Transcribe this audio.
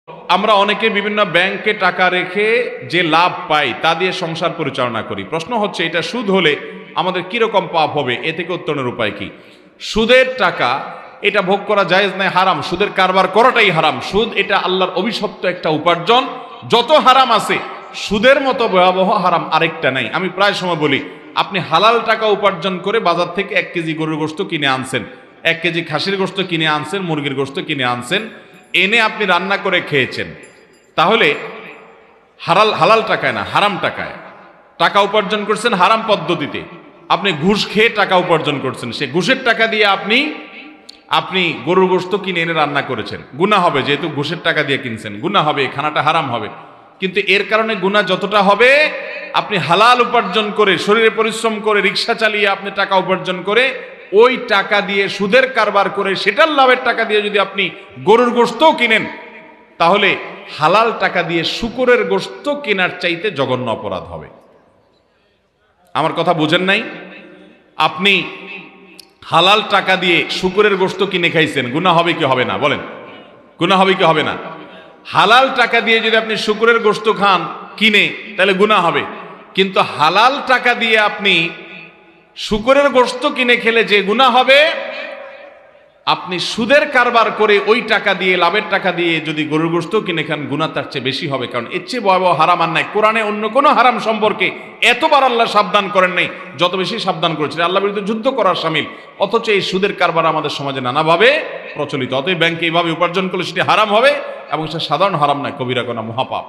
আমরা অনেকে বিভিন্ন ব্যাংকে টাকা রেখে যে লাভ পাই তা দিয়ে সংসার পরিচালনা করি। প্রশ্ন হচ্ছে, এটা সুদ হলে আমাদের কিরকম পাপ হবে? এ থেকে উত্তরণের উপায় কি? সুদের টাকা এটা ভোগ করা জায়েজ নাই, হারাম। সুদের কারবার করাটাই হারাম। সুদ এটা আল্লাহর অভিশপ্ত একটা উপার্জন। যত হারাম আছে সুদের মতো ভয়াবহ হারাম আরেকটা নাই। আমি প্রায় সময় বলি, আপনি হালাল টাকা উপার্জন করে বাজার থেকে 1 কেজি গরুর গোশত কিনে আনছেন, 1 কেজি খাসির গোশত কিনে আনছেন, মুরগির গোশত কিনে আনছেন, এনে আপনি রান্না করে খেয়েছেন, তাহলে হালাল টাকায় না, হারাম টাকায় টাকা উপার্জন করছেন, হারাম পদ্ধতিতে। আপনি ঘুষ খেয়ে টাকা উপার্জন করছেন, সে ঘুষের টাকা দিয়ে আপনি গরুর গোশত কিনে এনে রান্না করেছেন। গুনাহ হবে, যেহেতু ঘুষের টাকা দিয়ে কিনছেন, গুনাহ হবে, খানাটা হারাম হবে। কিন্তু এর কারণে গুনাহ যতটা হবে, আপনি হালাল উপার্জন করে, শরীরে পরিশ্রম করে, রিক্সা চালিয়ে আপনি টাকা উপার্জন করে, ওই টাকা দিয়ে সুদের কারবার করে সেটার লাভের টাকা দিয়ে যদি আপনি গরুর গোশতও কিনেন, তাহলে হালাল টাকা দিয়ে শূকরের গোশত কেনার চাইতে জঘন্য অপরাধ হবে। আমার কথা বুঝেন নাই? আপনি হালাল টাকা দিয়ে শূকরের গোশত কিনে খাইছেন, গুনাহ হবে কি হবে না? বলেন, গুনাহ হবে কি হবে না? হালাল টাকা দিয়ে যদি আপনি শূকরের গোশত খান কিনে, তাহলে গুনাহ হবে। কিন্তু হালাল টাকা দিয়ে আপনি শূকরের গোশত কিনে খেলে যে গুনাহ হবে, আপনি সুদের কারবার করে ওই টাকা দিয়ে, লাভের টাকা দিয়ে যদি গরুর গোশত কিনে খান, গুনাহ তার চেয়ে বেশি হবে। কারণ এর চেয়ে ভয়াবহ হারাম আর নাই। কোরআনে অন্য কোনো হারাম সম্পর্কে এতবার আল্লাহ সাবধান করেন নাই যত বেশি সাবধান করেছেন আল্লাহ বিরুদ্ধে যুদ্ধ করার শামিল। অথচ এই সুদের কারবার আমাদের সমাজে নানাভাবে প্রচলিত। অতএব ব্যাংকে এইভাবে উপার্জন করলে সেটি হারাম হবে, এবং সে সাধারণ হারাম নয়, কবিরা গুনাহ, মহাপাপ।